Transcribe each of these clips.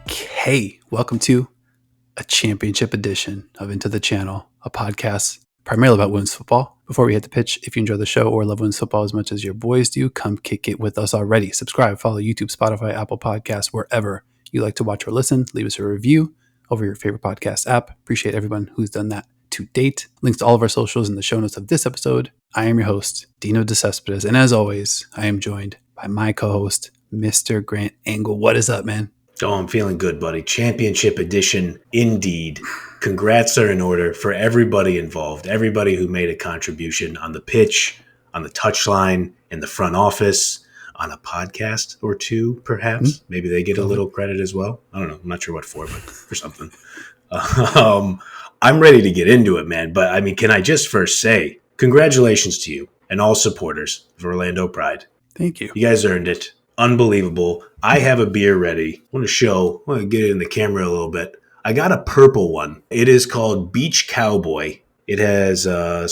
Okay, welcome to a championship edition of Into the Channel, a podcast primarily about women's football. Before we hit the pitch, if you enjoy the show or love women's football as much as your boys do, come kick it with us already. Subscribe, follow YouTube, Spotify, Apple Podcasts, wherever you like to watch or listen. Leave us a review over your favorite podcast app. Appreciate everyone who's done that to date. Links to all of our socials in the show notes of this episode. I am your host, Dino DeCespedes, and as always, I am joined by my co-host, Mr. Grant Engel. What is up, man? Oh, I'm feeling good, buddy. Championship edition, indeed. Congrats are in order for everybody involved, everybody who made a contribution on the pitch, on the touchline, in the front office, on a podcast or two, perhaps. Maybe they get a little credit as well. I don't know. I'm not sure what for, but for something. I'm ready to get into it, man. But, I mean, can I just first say congratulations to you and all supporters of Orlando Pride. Thank you. You guys earned it. Unbelievable. I have a beer ready. I want to get it in the camera a little bit. I got a purple one. It is called Beach Cowboy. It has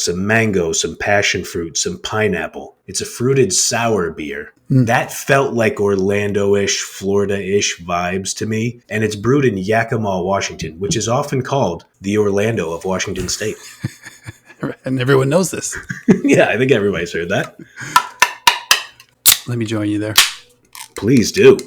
some mango, some passion fruit, some pineapple. It's a fruited sour beer. That felt like Orlando-ish, Florida-ish vibes to me. And it's brewed in Yakima, Washington, which is often called the Orlando of Washington State. And everyone knows this. Yeah, I think everybody's heard that. Let me join you there. Please do.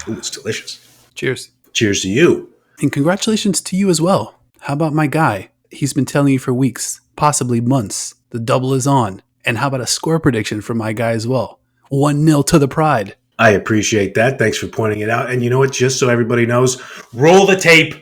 Ooh, it's delicious. Cheers. Cheers to you. And congratulations to you as well. How about my guy? He's been telling you for weeks, possibly months. The double is on. And how about a score prediction for my guy as well? 1-0 to the Pride. I appreciate that. Thanks for pointing it out. And you know what? Just so everybody knows, roll the tape.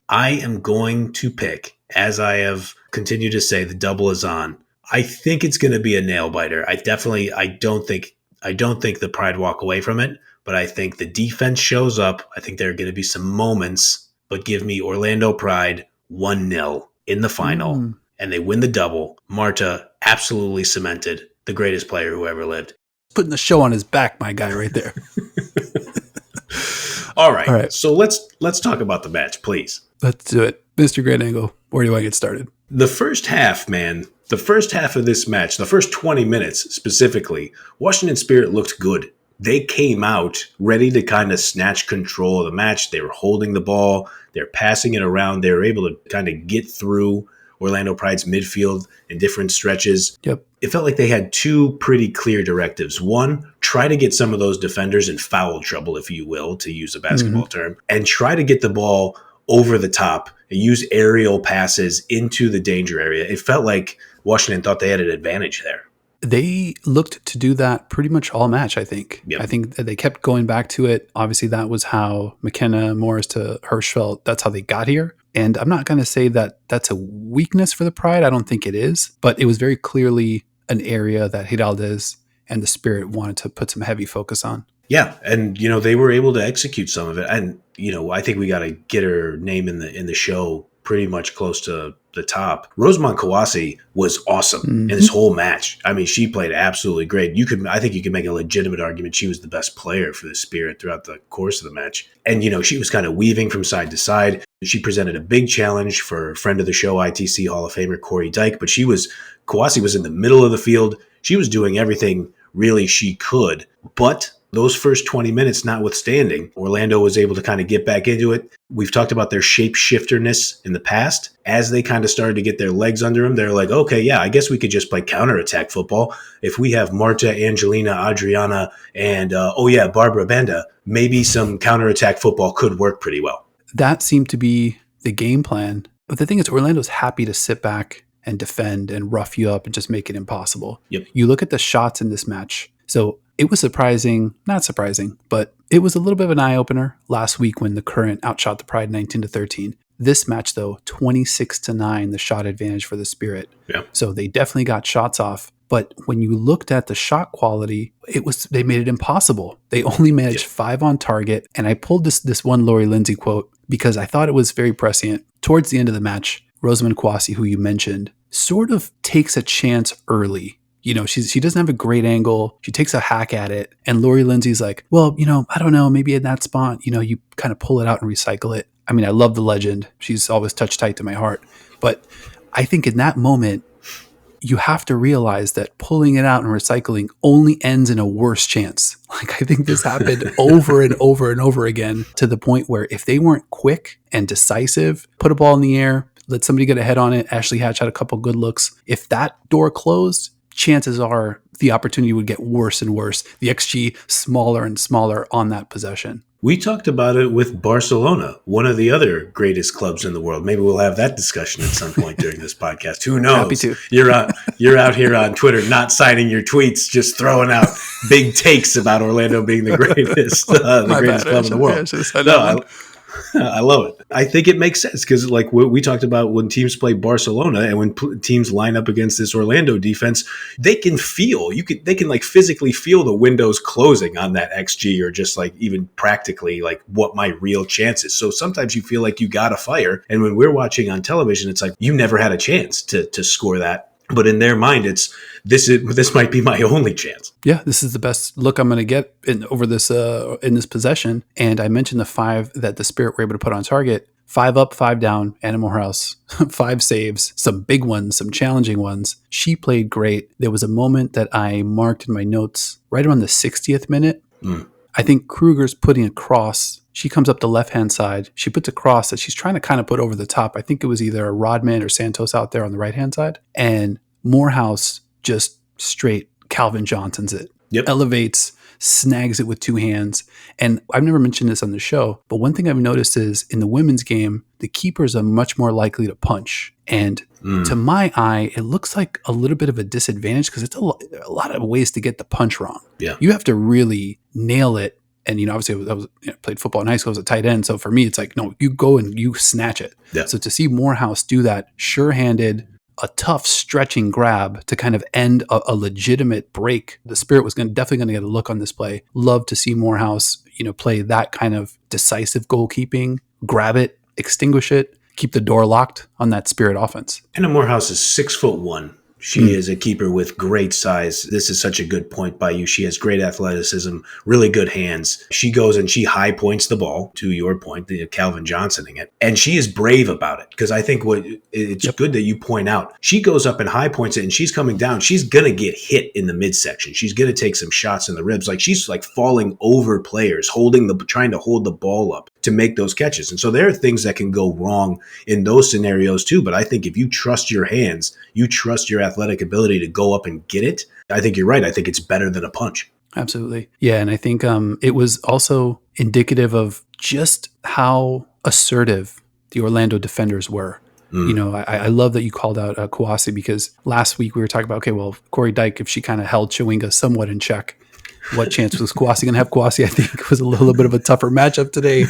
I am going to pick, as I have continued to say, the double is on. I think it's going to be a nail biter. I don't think the Pride walk away from it, but I think the defense shows up. I think there are going to be some moments, but give me Orlando Pride 1-0 in the final, and they win the double. Marta absolutely cemented the greatest player who ever lived. Putting the show on his back, my guy right there. All right. So let's talk about the match, please. Let's do it. Mr. Grant Engel, where do I get started? The first half, man. The first half of this match, the first 20 minutes specifically, Washington Spirit looked good. They came out ready to kind of snatch control of the match. They were holding the ball. They're passing it around. They were able to kind of get through Orlando Pride's midfield in different stretches. Yep. It felt like they had two pretty clear directives. One, try to get some of those defenders in foul trouble, if you will, to use a basketball term, and try to get the ball over the top and use aerial passes into the danger area. It felt like Washington thought they had an advantage there. They looked to do that pretty much all match, I think. Yep. I think that they kept going back to it. Obviously, that was how McKenna, Morris to Hirschfeld, that's how they got here. And I'm not going to say that that's a weakness for the Pride. I don't think it is. But it was very clearly an area that Giraldez and the Spirit wanted to put some heavy focus on. Yeah, and they were able to execute some of it. And I think we got to get her name in the show pretty much close to the top. Rosamond Kawasi was awesome in this whole match. I mean, she played absolutely great. I think you could make a legitimate argument she was the best player for the Spirit throughout the course of the match. And she was kind of weaving from side to side. She presented a big challenge for a friend of the show, ITC Hall of Famer Corey Dyke, but Kawasi was in the middle of the field. She was doing everything really she could, but those first 20 minutes notwithstanding, Orlando was able to kind of get back into it. We've talked about their shapeshifterness in the past. As they kind of started to get their legs under them, they're like, okay, yeah, I guess we could just play counterattack football. If we have Marta, Angelina, Adriana, and, Barbara Banda, maybe some counterattack football could work pretty well. That seemed to be the game plan. But the thing is, Orlando's happy to sit back and defend and rough you up and just make it impossible. Yep. You look at the shots in this match. So it was not surprising, but it was a little bit of an eye-opener last week when the Current outshot the Pride 19-13. This match, though, 26-9, the shot advantage for the Spirit. Yeah. So they definitely got shots off. But when you looked at the shot quality, they made it impossible. They only managed 5 on target. And I pulled this one Lori Lindsay quote because I thought it was very prescient. Towards the end of the match, Rosamond Kawasi, who you mentioned, sort of takes a chance early. She doesn't have a great angle. She takes a hack at it. And Lori Lindsay's like, well, I don't know, maybe in that spot, you kind of pull it out and recycle it. I mean, I love the legend. She's always touched tight to my heart. But I think in that moment, you have to realize that pulling it out and recycling only ends in a worse chance. Like, I think this happened over and over and over again, to the point where if they weren't quick and decisive, put a ball in the air, let somebody get a head on it. Ashley Hatch had a couple good looks. If that door closed, chances are the opportunity would get worse and worse. The XG smaller and smaller on that possession. We talked about it with Barcelona, one of the other greatest clubs in the world. Maybe we'll have that discussion at some point during this podcast. Who knows? Happy to. You're out here on Twitter, not signing your tweets, just throwing out big takes about Orlando being the greatest, club in the world. I love it. I think it makes sense because, like what we talked about, when teams play Barcelona and when teams line up against this Orlando defense, they can like physically feel the windows closing on that XG, or just like even practically like what my real chance is. So sometimes you feel like you got to fire. And when we're watching on television, it's like you never had a chance to score that. But in their mind, this might be my only chance. Yeah, this is the best look I'm going to get in this possession. And I mentioned the 5 that the Spirit were able to put on target. 5 up, 5 down, Anna Morehouse, 5 saves, some big ones, some challenging ones. She played great. There was a moment that I marked in my notes right around the 60th minute. I think Kruger's putting a cross. She comes up the left-hand side. She puts a cross that she's trying to kind of put over the top. I think it was either Rodman or Santos out there on the right-hand side. And Morehouse just straight Calvin Johnson's it. Yep. Elevates, snags it with 2 hands. And I've never mentioned this on the show, but one thing I've noticed is in the women's game, the keepers are much more likely to punch. And to my eye, it looks like a little bit of a disadvantage because it's a lot of ways to get the punch wrong. Yeah. You have to really nail it. And, obviously I was played football in high school as a tight end. So for me, it's like, no, you go and you snatch it. Yeah. So to see Morehouse do that, sure-handed, a tough stretching grab to kind of end a legitimate break. The Spirit was definitely going to get a look on this play. Love to see Morehouse, play that kind of decisive goalkeeping, grab it, extinguish it, keep the door locked on that Spirit offense. Anna Morehouse is 6'1". She is a keeper with great size. This is such a good point by you. She has great athleticism, really good hands. She goes and she high points the ball, to your point, the Calvin Johnsoning it. And she is brave about it, because I think it's good that you point out. She goes up and high points it, and she's coming down. She's going to get hit in the midsection. She's going to take some shots in the ribs. Like, she's like falling over players, trying to hold the ball up to make those catches. And so there are things that can go wrong in those scenarios too. But I think if you trust your hands, you trust your athletic ability to go up and get it, I think you're right. I think it's better than a punch. Absolutely. Yeah. And I think it was also indicative of just how assertive the Orlando defenders were. I love that you called out Kouassi, because last week we were talking about, okay, well, Corey Dyke, if she kind of held Chewinga somewhat in check, what chance was Kouassi going to have? Kouassi, I think, was a little bit of a tougher matchup today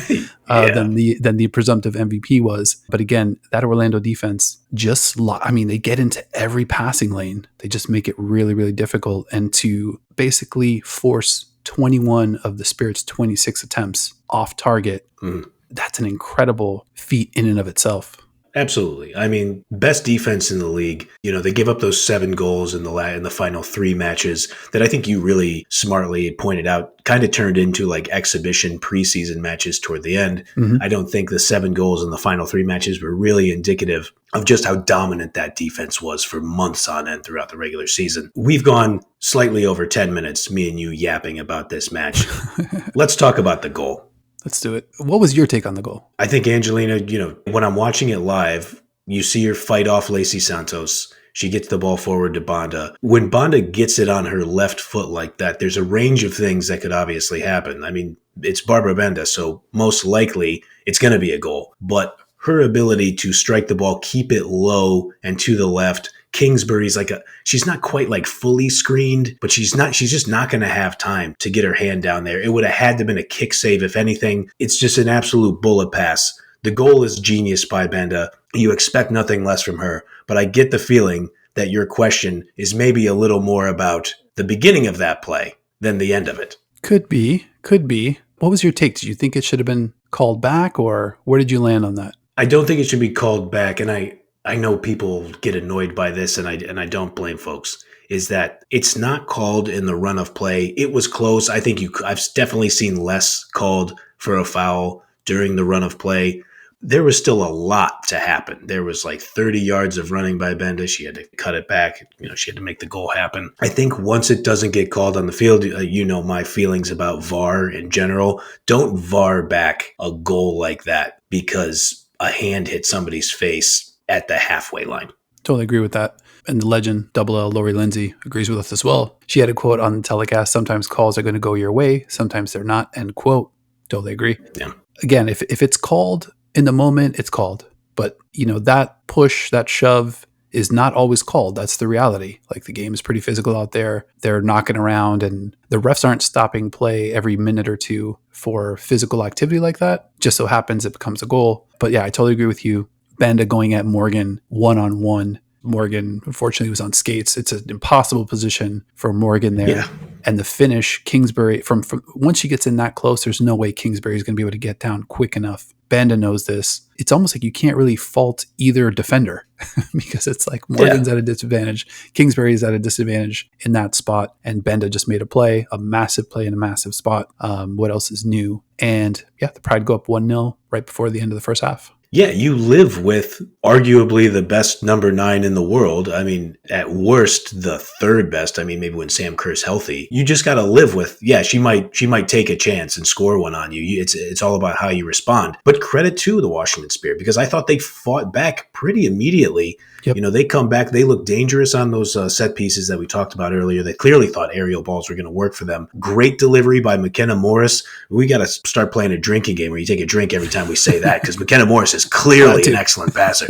than the presumptive MVP was. But again, that Orlando defense they get into every passing lane. They just make it really, really difficult. And to basically force 21 of the Spirit's 26 attempts off target, that's an incredible feat in and of itself. Absolutely. I mean, best defense in the league. They give up those 7 goals in the final 3 matches that I think you really smartly pointed out kind of turned into like exhibition preseason matches toward the end. I don't think the 7 goals in the final 3 matches were really indicative of just how dominant that defense was for months on end throughout the regular season. We've gone slightly over 10 minutes, me and you yapping about this match. Let's talk about the goal. Let's do it. What was your take on the goal? I think Angelina, when I'm watching it live, you see her fight off Lacey Santos. She gets the ball forward to Banda. When Banda gets it on her left foot like that, there's a range of things that could obviously happen. I mean, it's Barbara Banda, so most likely it's going to be a goal. But her ability to strike the ball, keep it low and to the left, Kingsbury's she's not quite like fully screened, but she's just not going to have time to get her hand down there. It would have had to have been a kick save. If anything, it's just an absolute bullet pass. The goal is genius by Banda. You expect nothing less from her, but I get the feeling that your question is maybe a little more about the beginning of that play than the end of it. Could be. What was your take? Did you think it should have been called back, or where did you land on that? I don't think it should be called back. And I know people get annoyed by this, and I don't blame folks, is that it's not called in the run of play. It was close. I think I've definitely seen less called for a foul during the run of play. there was still a lot to happen. There was like 30 yards of running by Banda. She had to cut it back. She had to make the goal happen. I think once it doesn't get called on the field, my feelings about VAR in general. Don't VAR back a goal like that because a hand hit somebody's face at the halfway line. Totally agree with that. And the legend, Double L, Lori Lindsay, agrees with us as well. She had a quote on the telecast, sometimes calls are going to go your way, sometimes they're not, end quote. Totally agree. Yeah. Again, if it's called in the moment, it's called. But, that push, that shove is not always called. That's the reality. Like, the game is pretty physical out there. They're knocking around, and the refs aren't stopping play every minute or two for physical activity like that. Just so happens it becomes a goal. But yeah, I totally agree with you. Banda going at Morgan one-on-one. Morgan, unfortunately, was on skates. It's an impossible position for Morgan there. Yeah. And the finish, Kingsbury, from once she gets in that close, there's no way Kingsbury is going to be able to get down quick enough. Banda knows this. It's almost like you can't really fault either defender because it's like Morgan's at a disadvantage. Kingsbury is at a disadvantage in that spot. And Banda just made a massive play in a massive spot. What else is new? And yeah, the Pride go up 1-0 right before the end of the first half. Yeah, you live with arguably the best number 9 in the world. I mean, at worst, the third best. I mean, maybe when Sam Kerr's healthy. You just got to live with, she might take a chance and score one on you. It's all about how you respond. But credit to the Washington Spirit, because I thought they fought back pretty immediately. Yep. They come back. They look dangerous on those set pieces that we talked about earlier. They clearly thought aerial balls were going to work for them. Great delivery by McKenna Morris. We got to start playing a drinking game where you take a drink every time we say that, because McKenna Morris is clearly an excellent passer.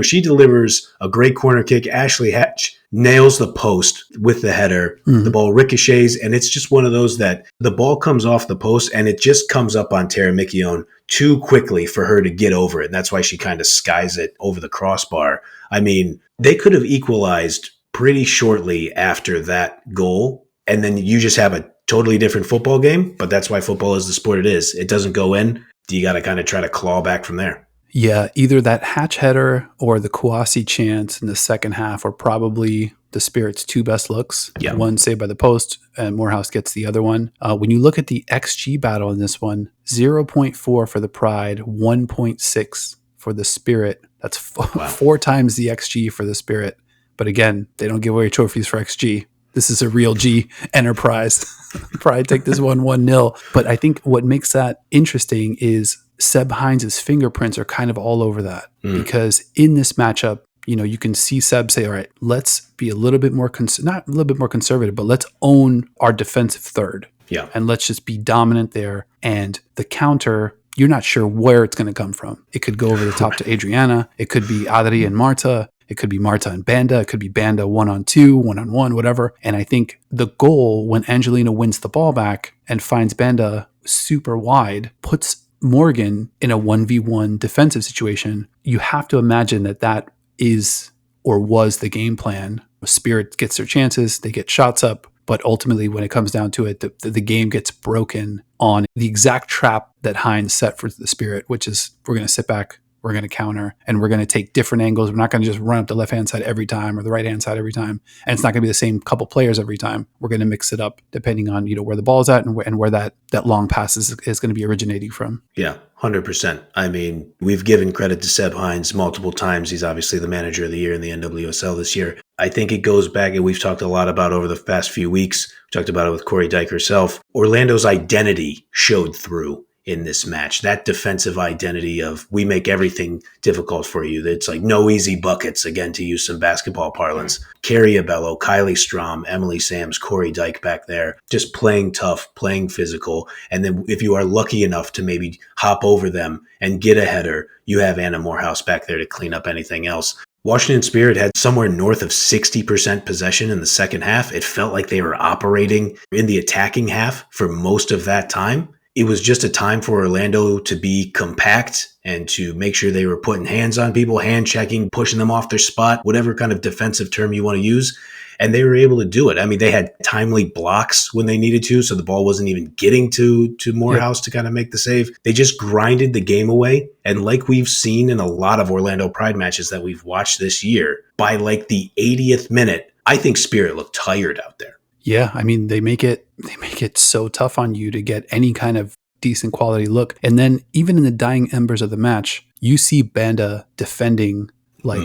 She delivers a great corner kick. Ashley Hatch nails the post with the header. Mm-hmm. The ball ricochets, and it's just one of those that the ball comes off the post and it just comes up on Tara Mikione too quickly for her to get over it. And that's why she kind of skies it over the crossbar. I mean, they could have equalized pretty shortly after that goal, and then you just have a totally different football game. But that's why football is the sport it is. It doesn't go in. You got to kind of try to claw back from there. Yeah, either that Hatch header or the Kouassi chance in the second half are probably the Spirit's two best looks. Yeah. One saved by the post, and Morehouse gets the other one. When you look at the XG battle in this one, 0.4 for the Pride, 1.6 for the Spirit. That's four times the XG for the Spirit. But again, they don't give away trophies for XG. This is a real G enterprise. Pride take this 1-0. But I think what makes that interesting is Seb Hines' fingerprints are kind of all over that. Because in this matchup, you can see Seb say, all right, let's be a little bit more, not a little bit more conservative, but let's own our defensive third. Yeah. And let's just be dominant there. And the counter, you're not sure where it's going to come from. It could go over the top to Adriana. It could be Adri and Marta. It could be Marta and Banda. It could be Banda 1-on-2, 1-on-1, whatever. And I think the goal, when Angelina wins the ball back and finds Banda super wide, puts Morgan in a 1v1 defensive situation. You have to imagine that is or was the game plan. Spirit gets their chances, they get shots up, but ultimately when it comes down to it, the game gets broken on the exact trap that Hines set for the Spirit, which is we're going to sit back, we're going to counter, and we're going to take different angles. We're not going to just run up the left-hand side every time or the right-hand side every time. And it's not going to be the same couple players every time. We're going to mix it up depending on where the ball's at and where that long pass is going to be originating from. Yeah, 100%. I mean, we've given credit to Seb Hines multiple times. He's obviously the manager of the year in the NWSL this year. I think it goes back, and we've talked a lot about over the past few weeks. We talked about it with Corey Dyke herself. Orlando's identity showed through in this match. That defensive identity of we make everything difficult for you. It's like no easy buckets, again, to use some basketball parlance. Carrie Abello, Kylie Strom, Emily Sams, Corey Dyke back there, just playing tough, playing physical. And then if you are lucky enough to maybe hop over them and get a header, you have Anna Morehouse back there to clean up anything else. Washington Spirit had somewhere north of 60% possession in the second half. It felt like they were operating in the attacking half for most of that time. It was just a time for Orlando to be compact and to make sure they were putting hands on people, hand checking, pushing them off their spot, whatever kind of defensive term you want to use. And they were able to do it. I mean, they had timely blocks when they needed to, so the ball wasn't even getting to Morehouse to kind of make the save. They just grinded the game away. And like we've seen in a lot of Orlando Pride matches that we've watched this year, by like the 80th minute, I think Spirit looked tired out there. Yeah, I mean, they make it so tough on you to get any kind of decent quality look. And then even in the dying embers of the match, you see Banda defending like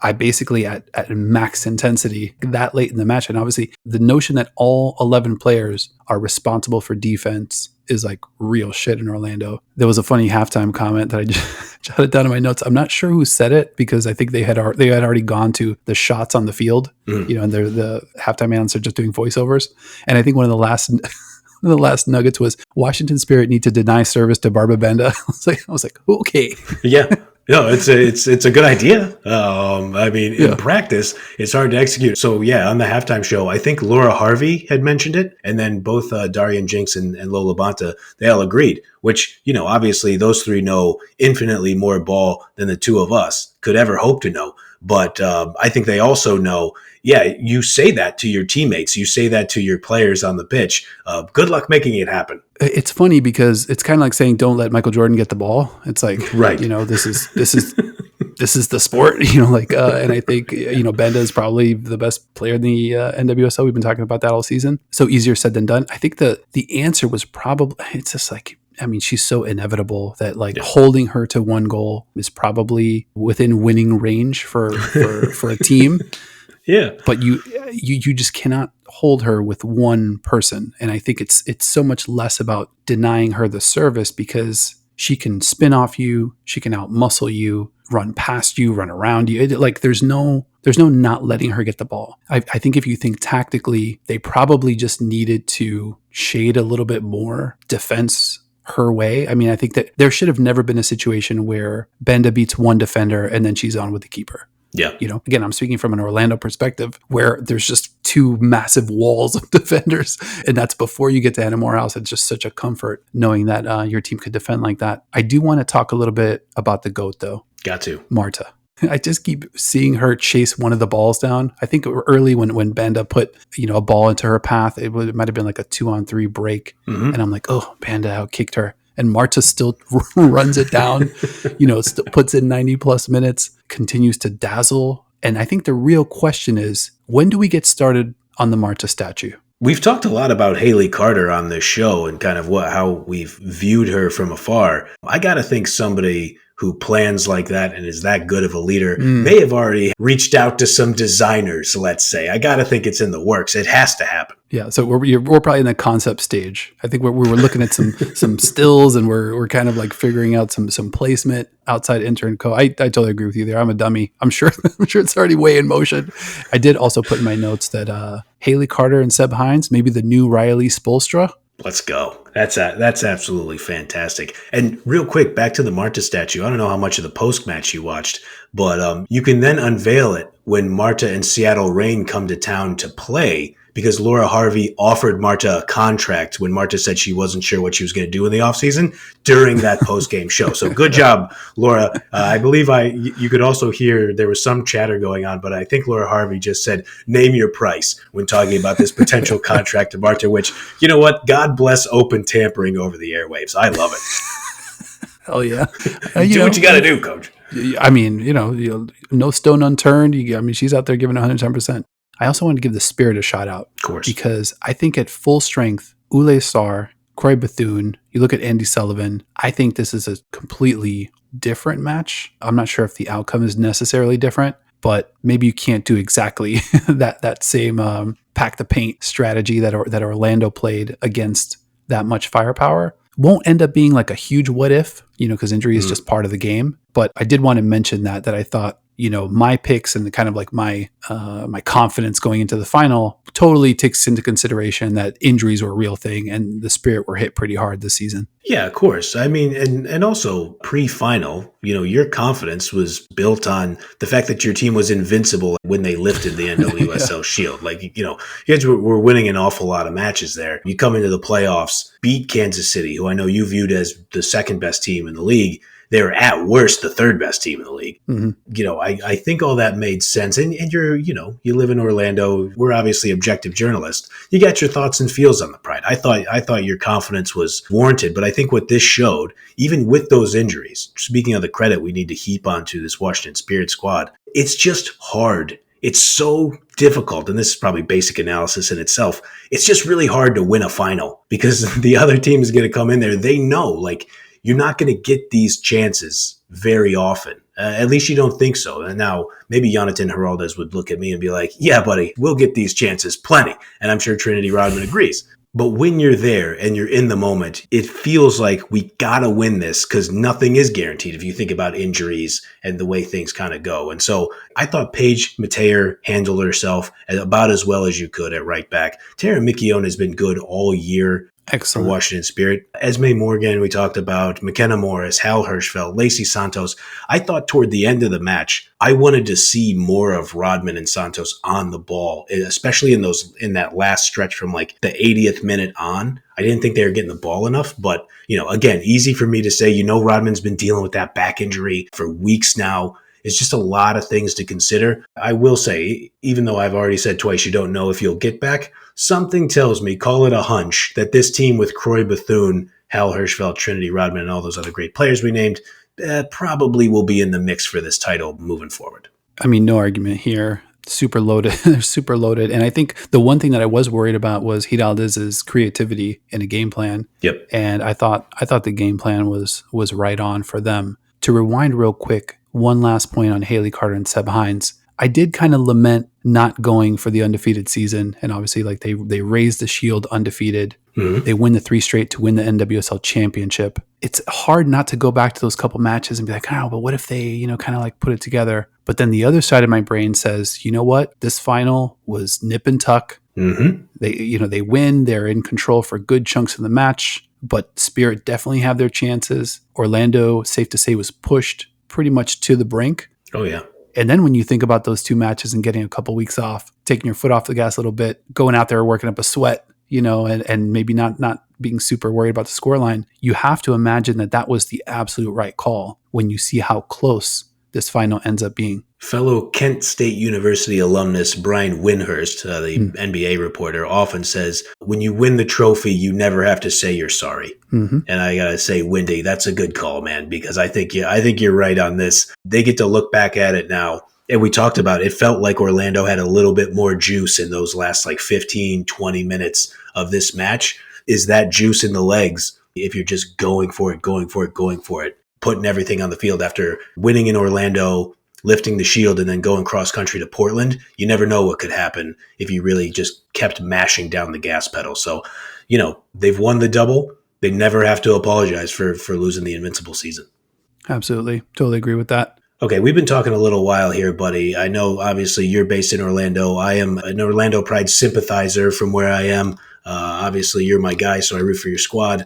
I basically at max intensity that late in the match. And obviously the notion that all 11 players are responsible for defense is like real shit in Orlando. There was a funny halftime comment that I just jotted down in my notes. I'm not sure who said it because I think they had already gone to the shots on the field, and they're the halftime analysts are just doing voiceovers. And I think one of the last nuggets was Washington Spirit need to deny service to Barbara Banda. I was like, okay. Yeah. No, it's a good idea. I mean, in practice, it's hard to execute. So yeah, on the halftime show, I think Laura Harvey had mentioned it, and then both Darian Jinks and Lola Bonta, they all agreed. Which, obviously those three know infinitely more ball than the two of us could ever hope to know. But I think they also know, you say that to your teammates, you say that to your players on the pitch. Good luck making it happen. It's funny because it's kind of like saying, don't let Michael Jordan get the ball. It's like, right. This is the sport, and I think, Benda is probably the best player in the NWSL. We've been talking about that all season. So easier said than done. I think the answer was probably, it's just like, I mean, she's so inevitable that holding her to one goal is probably within winning range for a team. Yeah. But you just cannot hold her with one person. And I think it's so much less about denying her the service because she can spin off you, she can outmuscle you, run past you, run around you. There's no not letting her get the ball. I think if you think tactically, they probably just needed to shade a little bit more defense her way. I mean, I think that there should have never been a situation where Benda beats one defender and then she's on with the keeper. Yeah. Again, I'm speaking from an Orlando perspective where there's just two massive walls of defenders. And that's before you get to Hannah Morehouse. It's just such a comfort knowing that your team could defend like that. I do want to talk a little bit about the GOAT, though. Got to. Marta. I just keep seeing her chase one of the balls down. I think early when Banda put, a ball into her path, it might have been like a 2-on-3 break. And I'm like, oh, Banda outkicked her. And Marta still runs it down, puts in 90 plus minutes, continues to dazzle. And I think the real question is, when do we get started on the Marta statue? We've talked a lot about Haley Carter on this show and kind of how we've viewed her from afar. I got to think somebody who plans like that and is that good of a leader may have already reached out to some designers, let's say. I got to think it's in the works. It has to happen. Yeah, so we're probably in the concept stage. I think we were looking at some stills and we're kind of like figuring out some placement outside intern co. I totally agree with you there. I'm a dummy. I'm sure it's already way in motion. I did also put in my notes that Haley Carter and Seb Hines, maybe the new Riley Spoelstra. Let's go. That's absolutely fantastic. And real quick, back to the Marta statue. I don't know how much of the post-match you watched, but you can then unveil it when Marta and Seattle Reign come to town to play, because Laura Harvey offered Marta a contract when Marta said she wasn't sure what she was going to do in the offseason during that post-game show. So good job, Laura. I believe you could also hear there was some chatter going on, but I think Laura Harvey just said, name your price when talking about this potential contract to Marta, which, you know what? God bless open tampering over the airwaves. I love it. Hell yeah. Do what you got to do, coach. I mean, no stone unturned. She's out there giving 110%. I also want to give the Spirit a shout out. Of course. Because I think at full strength, Ule Sarr, Corey Bethune, you look at Andy Sullivan, I think this is a completely different match. I'm not sure if the outcome is necessarily different, but maybe you can't do exactly that same pack the paint strategy that Orlando played against that much firepower. Won't end up being like a huge what if, because injury is just part of the game. But I did want to mention that I thought, my picks and the kind of like my confidence going into the final totally takes into consideration that injuries were a real thing and the Spirit were hit pretty hard this season. Yeah, of course. I mean, and also pre-final, your confidence was built on the fact that your team was invincible when they lifted the NWSL Shield. Like, you guys were winning an awful lot of matches there. You come into the playoffs, beat Kansas City, who I know you viewed as the second best team in the league. They're at worst the third best team in the league. Mm-hmm. I think all that made sense. And you live in Orlando. We're obviously objective journalists. You got your thoughts and feels on the Pride. I thought your confidence was warranted, but I think what this showed, even with those injuries, speaking of the credit we need to heap onto this Washington Spirit squad, it's just hard it's so difficult, and this is probably basic analysis in itself. It's just really hard to win a final because the other team is going to come in there. They know, like, you're not going to get these chances very often. At least you don't think so. And now maybe Jonathan Heraldez would look at me and be like, yeah, buddy, we'll get these chances plenty. And I'm sure Trinity Rodman agrees. But when you're there and you're in the moment, it feels like we got to win this because nothing is guaranteed if you think about injuries and the way things kind of go. And so I thought Paige Mateer handled herself about as well as you could at right back. Tara Mikione has been good all year. Excellent. For Washington Spirit. Esme Morgan, we talked about, McKenna Morris, Hal Hirschfeld, Lacey Santos. I thought toward the end of the match, I wanted to see more of Rodman and Santos on the ball, especially in that last stretch from like the 80th minute on. I didn't think they were getting the ball enough, but again, easy for me to say, Rodman's been dealing with that back injury for weeks now. It's just a lot of things to consider. I will say, even though I've already said twice you don't know if you'll get back, something tells me, call it a hunch, that this team with Croy Bethune, Hal Hirschfeld, Trinity Rodman, and all those other great players we named probably will be in the mix for this title moving forward. I mean, no argument here. Super loaded. They're super loaded. And I think the one thing that I was worried about was Hidaldiz's creativity in a game plan. Yep. And I thought the game plan was right on for them. To rewind real quick, one last point on Haley Carter and Seb Hines. I did kind of lament not going for the undefeated season. And obviously, like they raised the shield undefeated. Mm-hmm. They win the 3 straight to win the NWSL championship. It's hard not to go back to those couple matches and be like, oh, but what if they, kind of like put it together? But then the other side of my brain says, you know what? This final was nip and tuck. Mm-hmm. They win. They're in control for good chunks of the match. But Spirit definitely have their chances. Orlando, safe to say, was pushed pretty much to the brink. Oh, yeah. And then when you think about those 2 matches and getting a couple weeks off, taking your foot off the gas a little bit, going out there working up a sweat, and maybe not being super worried about the scoreline, you have to imagine that was the absolute right call when you see how close this final ends up being. Fellow Kent State University alumnus Brian Windhurst, the NBA reporter, often says, when you win the trophy, you never have to say you're sorry. Mm-hmm. And I got to say, Windy, that's a good call, man, because I think you're right on this. They get to look back at it now. And we talked about it felt like Orlando had a little bit more juice in those last like 15, 20 minutes of this match. Is that juice in the legs if you're just going for it, putting everything on the field after winning in Orlando, lifting the shield, and then going cross country to Portland? You never know what could happen if you really just kept mashing down the gas pedal. So, they've won the double. They never have to apologize for losing the Invincible season. Absolutely. Totally agree with that. Okay, we've been talking a little while here, buddy. I know, obviously, you're based in Orlando. I am an Orlando Pride sympathizer from where I am. Obviously, you're my guy, so I root for your squad.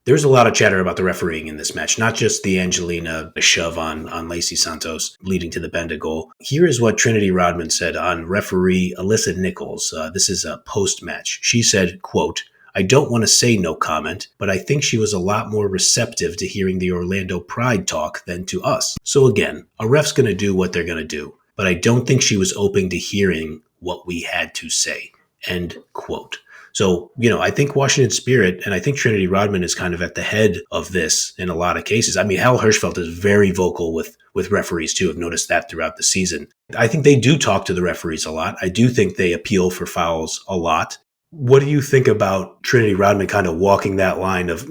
There's a lot of chatter about the refereeing in this match, not just the Angelina shove on Lacey Santos leading to the Benda goal. Here is what Trinity Rodman said on referee Alyssa Nichols. This is a post-match. She said, quote, I don't want to say no comment, but I think she was a lot more receptive to hearing the Orlando Pride talk than to us. So again, a ref's going to do what they're going to do, but I don't think she was open to hearing what we had to say. End quote. So, I think Washington Spirit and I think Trinity Rodman is kind of at the head of this in a lot of cases. I mean, Hal Hirschfeld is very vocal with referees too. I've noticed that throughout the season. I think they do talk to the referees a lot. I do think they appeal for fouls a lot. What do you think about Trinity Rodman kind of walking that line of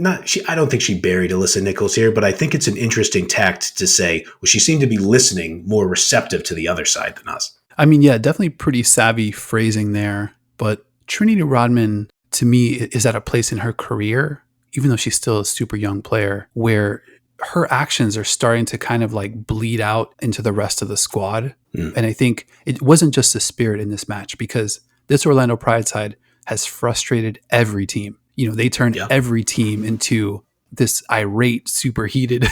I don't think she buried Alyssa Nichols here, but I think it's an interesting tact to say, well, she seemed to be listening, more receptive to the other side than us. I mean, yeah, definitely pretty savvy phrasing there, but Trinity Rodman, to me, is at a place in her career, even though she's still a super young player, where her actions are starting to kind of like bleed out into the rest of the squad. And I think it wasn't just the Spirit in this match, because this Orlando Pride side has frustrated every team. They turned every team into this irate, superheated,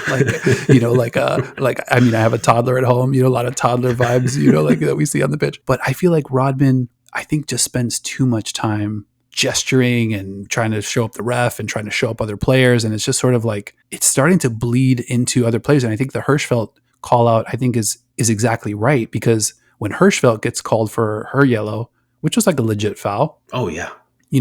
I mean, I have a toddler at home, a lot of toddler vibes, like that we see on the pitch. But I feel like Rodman, I think, just spends too much time gesturing and trying to show up the ref and trying to show up other players. And it's just sort of like, it's starting to bleed into other players. And I think the Hirschfeld call out, I think is exactly right, because when Hirschfeld gets called for her yellow, which was like a legit foul. Oh, yeah.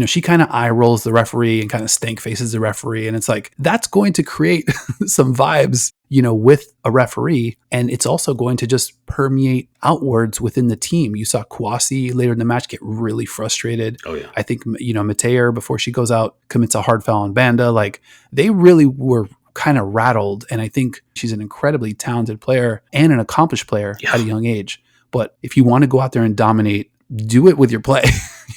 She kind of eye rolls the referee and kind of stank faces the referee. And it's like, that's going to create some vibes, with a referee. And it's also going to just permeate outwards within the team. You saw Kouassi later in the match get really frustrated. Oh, yeah. I think, Mateer, before she goes out, commits a hard foul on Banda. Like, they really were kind of rattled. And I think she's an incredibly talented player and an accomplished player at a young age. But if you want to go out there and dominate, do it with your play,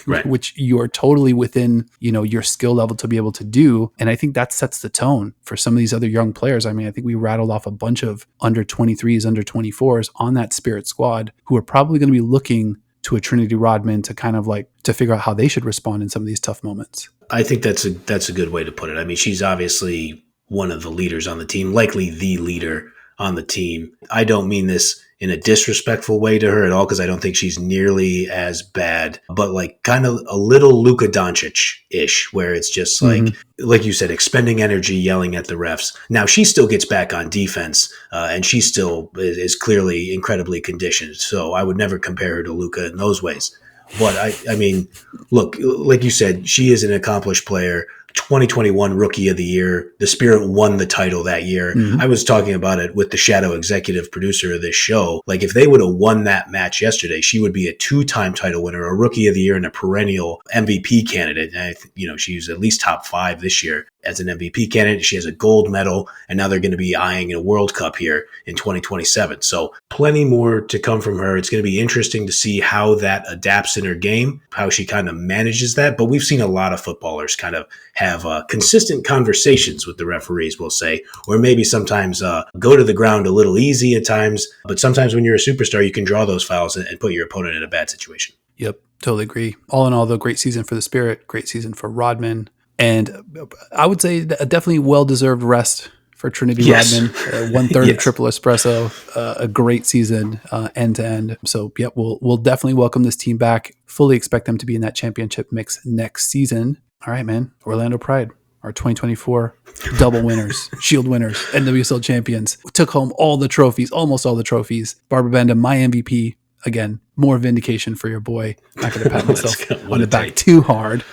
Right. which you are totally within, your skill level to be able to do. And I think that sets the tone for some of these other young players. I mean, I think we rattled off a bunch of under 23s, under 24s on that Spirit squad who are probably going to be looking to a Trinity Rodman to kind of to figure out how they should respond in some of these tough moments. I think that's a good way to put it. I mean, she's obviously one of the leaders on the team, likely the leader on the team. I don't mean this in a disrespectful way to her at all, because I don't think she's nearly as bad, but kind of a little Luka Doncic-ish, where it's just like you said, expending energy, yelling at the refs. Now, she still gets back on defense, and she still is clearly incredibly conditioned. So I would never compare her to Luka in those ways. But I mean, look, like you said, she is an accomplished player. 2021 Rookie of the Year. The Spirit won the title that year. Mm-hmm. I was talking about it with the shadow executive producer of this show. If they would have won that match yesterday, she would be a 2-time title winner, a Rookie of the Year, and a perennial MVP candidate. And she's at least top 5 this year as an MVP candidate. She has a gold medal, and now they're going to be eyeing a World Cup here in 2027. So plenty more to come from her. It's going to be interesting to see how that adapts in her game, how she kind of manages that. But we've seen a lot of footballers kind of have consistent conversations with the referees, we'll say, or maybe sometimes go to the ground a little easy at times. But sometimes when you're a superstar, you can draw those fouls and put your opponent in a bad situation. Yep, totally agree. All in all, though, great season for the Spirit, great season for Rodman. And I would say a definitely well-deserved rest for Trinity Rodman. 1/3 of Triple Espresso, a great season end to end. So, yeah, we'll definitely welcome this team back. Fully expect them to be in that championship mix next season. All right, man. Orlando Pride, our 2024 double winners, Shield winners, NWSL champions. We took home all the trophies, almost all the trophies. Barbara Banda, my MVP. Again, more vindication for your boy. Not going to pat myself on the back too hard.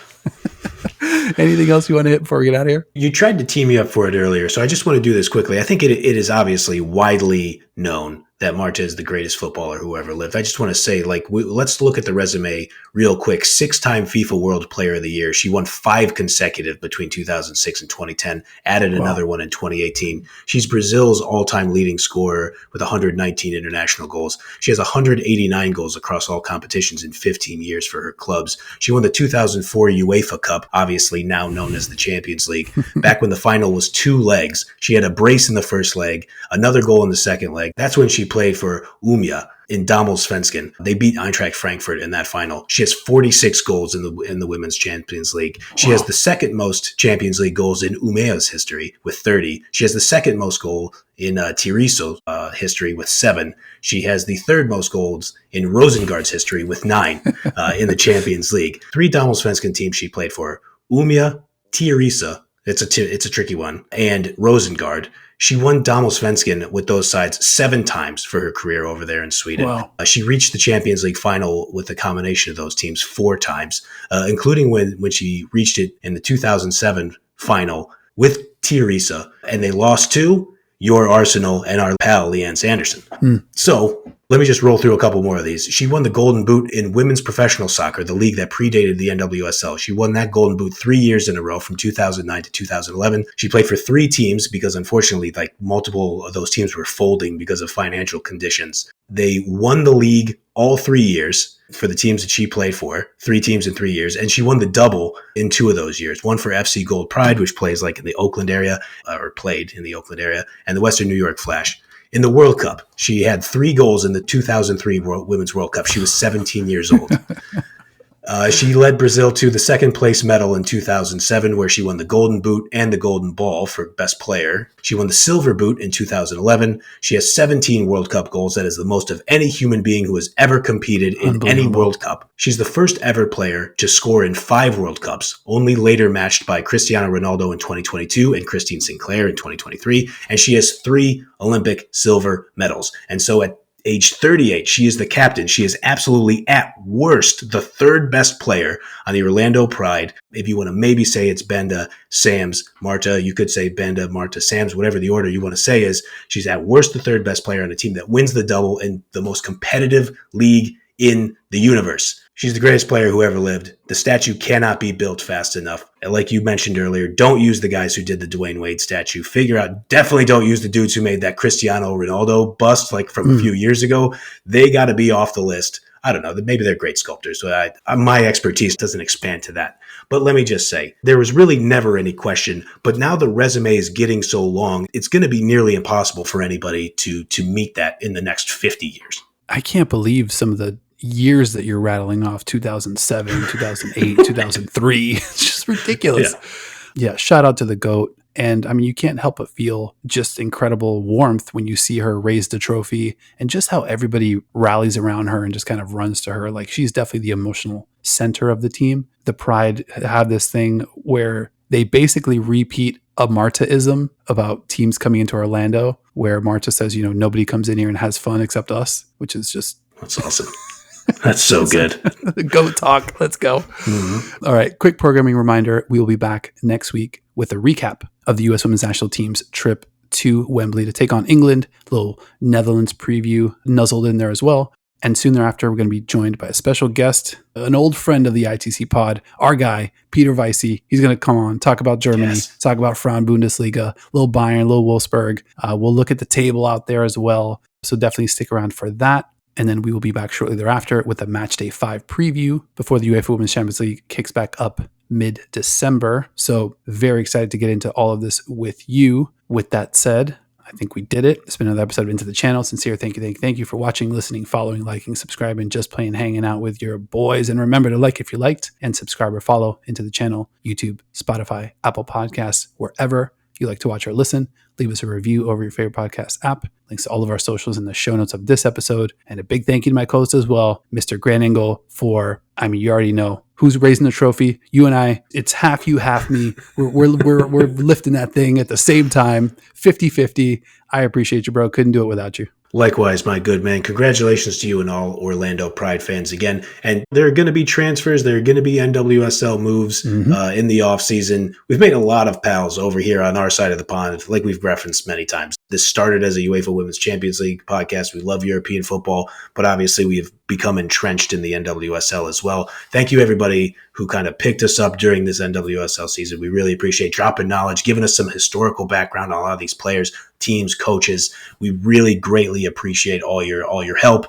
Anything else you want to hit before we get out of here? You tried to tee me up for it earlier, so I just want to do this quickly. I think it is obviously widely known that Marta is the greatest footballer who ever lived. I just want to say, let's look at the resume real quick. 6-time FIFA World Player of the Year. She won 5 consecutive between 2006 and 2010, added another one in 2018. She's Brazil's all-time leading scorer with 119 international goals. She has 189 goals across all competitions in 15 years for her clubs. She won the 2004 UEFA Cup, obviously now known as the Champions League, back when the final was 2 legs. She had a brace in the first leg, another goal in the second leg. That's when she played for Umeå in Damallsvenskan. They beat Eintracht Frankfurt in that final. She has 46 goals in the Women's Champions League. She has the second most Champions League goals in Umeå's history with 30. She has the second most goal in Tiriso's history with 7. She has the third most goals in Rosengard's history with 9 in the Champions League. 3 Damallsvenskan teams she played for: Umeå, Tiriso, it's a tricky one, and Rosengard. She won Damallsvenskan with those sides 7 times for her career over there in Sweden. Wow. She reached the Champions League final with a combination of those teams 4 times, including when she reached it in the 2007 final with Tiriso, and they lost to your Arsenal and our pal Leanne Sanderson. So let me just roll through a couple more of these. She won the Golden Boot in women's professional soccer, the league that predated the NWSL. She won that Golden Boot 3 years in a row from 2009 to 2011. She played for 3 teams because, unfortunately, multiple of those teams were folding because of financial conditions. They won the league all 3 years for the teams that she played for, 3 teams in 3 years, and she won the double in 2 of those years. One for FC Gold Pride, which plays in the Oakland area, or played in the Oakland area, and the Western New York Flash. In the World Cup, she had 3 goals in the 2003 Women's World Cup. She was 17 years old. She led Brazil to the second place medal in 2007, where she won the Golden Boot and the Golden Ball for Best Player. She won the Silver Boot in 2011. She has 17 World Cup goals. That is the most of any human being who has ever competed in any World Cup. She's the first ever player to score in 5 World Cups, only later matched by Cristiano Ronaldo in 2022 and Christine Sinclair in 2023. And she has 3 Olympic silver medals. And so age 38. She is the captain. She is absolutely, at worst, the third best player on the Orlando Pride. If you want to maybe say it's Banda, Sams, Marta, you could say Banda, Marta, Sams, whatever the order you want to say is. She's at worst the third best player on a team that wins the double in the most competitive league in the universe. She's the greatest player who ever lived. The statue cannot be built fast enough. And like you mentioned earlier, don't use the guys who did the Dwayne Wade statue. Definitely don't use the dudes who made that Cristiano Ronaldo bust like from a few years ago. They got to be off the list. I don't know. Maybe they're great sculptors, but my expertise doesn't expand to that. But let me just say, there was really never any question. But now the resume is getting so long, it's going to be nearly impossible for anybody to meet that in the next 50 years. I can't believe some of the years that you're rattling off: 2007, 2008, 2003. It's just ridiculous. Yeah. Shout out to the GOAT. And I mean, you can't help but feel just incredible warmth when you see her raise the trophy and just how everybody rallies around her and just kind of runs to her. Like, she's definitely the emotional center of the team. The Pride have this thing where they basically repeat a Martaism about teams coming into Orlando, where Marta says, nobody comes in here and has fun except us, which is just... That's awesome. That's so good. Go talk. Let's go. Mm-hmm. All right. Quick programming reminder. We will be back next week with a recap of the U.S. Women's National Team's trip to Wembley to take on England. A little Netherlands preview nuzzled in there as well. And soon thereafter, we're going to be joined by a special guest, an old friend of the ITC pod, our guy, Peter Weissy. He's going to come on, talk about Germany, talk about Frauen Bundesliga, little Bayern, little Wolfsburg. We'll look at the table out there as well. So definitely stick around for that. And then we will be back shortly thereafter with a Match Day 5 preview before the UEFA Women's Champions League kicks back up mid-December. So very excited to get into all of this with you. With that said, I think we did it. It's been another episode of Into the Channel. Sincere thank you for watching, listening, following, liking, subscribing, just plain hanging out with your boys. And remember to like if you liked, and subscribe or follow Into the Channel, YouTube, Spotify, Apple Podcasts, wherever you like to watch or listen. Leave us a review over your favorite podcast app. Links to all of our socials in the show notes of this episode. And a big thank you to my co-host as well, Mr. Grant Engel, you already know who's raising the trophy. You and I, it's half you, half me. We're lifting that thing at the same time, 50-50. I appreciate you, bro. Couldn't do it without you. Likewise, my good man. Congratulations to you and all Orlando Pride fans again. And there are going to be transfers. There are going to be NWSL moves in the offseason. We've made a lot of pals over here on our side of the pond, like we've referenced many times. This started as a UEFA Women's Champions League podcast. We love European football, but obviously we've become entrenched in the NWSL as well. Thank you, everybody who kind of picked us up during this NWSL season. We really appreciate dropping knowledge, giving us some historical background on a lot of these players, teams, coaches. We really greatly appreciate all your help.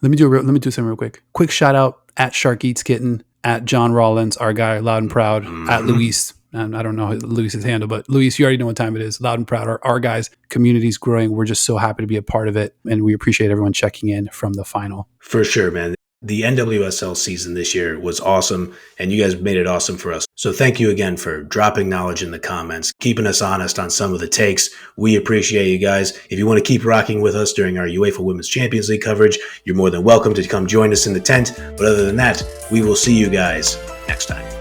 Let me do something real quick. Quick shout out at Shark Eats Kitten, at John Rollins, our guy, Loud and Proud, at Luis. And I don't know Luis's handle, but Luis, you already know what time it is. Loud and Proud, our guys, community's growing. We're just so happy to be a part of it. And we appreciate everyone checking in from the final. For sure, man. The NWSL season this year was awesome, and you guys made it awesome for us. So thank you again for dropping knowledge in the comments, keeping us honest on some of the takes. We appreciate you guys. If you want to keep rocking with us during our UEFA Women's Champions League coverage, you're more than welcome to come join us in the tent. But other than that, we will see you guys next time.